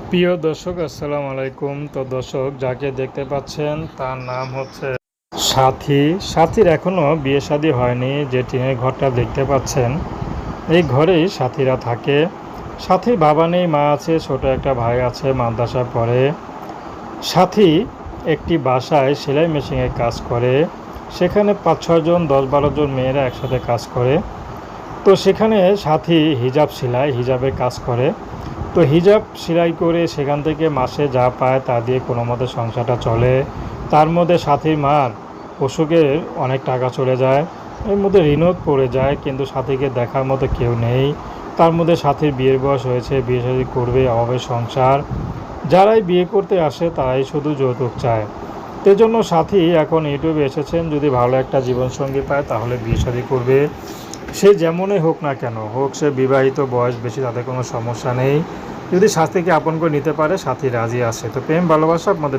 প্রিয় দর্শক আসসালামু আলাইকুম। তো দর্শক যাকে দেখতে পাচ্ছেন তার নাম হচ্ছে সাথী। সাথীর এখনও বিয়ে শাদী হয়নি। যে টিনের ঘরটা দেখতে পাচ্ছেন এই ঘরেই সাথীরা থাকে। সাথীর বাবা নেই, মা আছে, ছোট একটা ভাই আছে, মাদ্রাসায় পড়ে। সাথী একটি বাসায় সেলাই মেশিনে কাজ করে। সেখানে ৫-৬ জন ১০-১২ জন মেয়েরা একসাথে কাজ করে। তো সেখানে সাথী হিজাবের কাজ করে। তো হিজাব সেলাই করে সেখান থেকে মাসে যা পায় তা দিয়ে কোনো মতে সংসারটা চলে। তার মধ্যে সাথীর মার অসুখের অনেক টাকা চলে যায়, এর মধ্যে ঋণও পড়ে যায়, কিন্তু সাথীকে দেখার মতো কেউ নেই। তার মধ্যে সাথীর বিয়ের বয়স হয়েছে, বিয়ে শাদী করবে, অভাবের সংসার। যারাই বিয়ে করতে আসে তারাই শুধু যৌতুক চায়। জন্য সাথী এখন ইউটিউবে এসেছেন, যদি ভালো একটা জীবনসঙ্গী পায় তাহলে বিয়ে শাদী করবে। সে যেমনই হোক না কেন, হোক সে বিবাহিত, বয়স বেশি, তাতে কোনো সমস্যা নেই। যদি সাথীকে আপন করে নিতে পারে সাথী রাজি আছে। তো প্রেম ভালোবাসা আপনাদের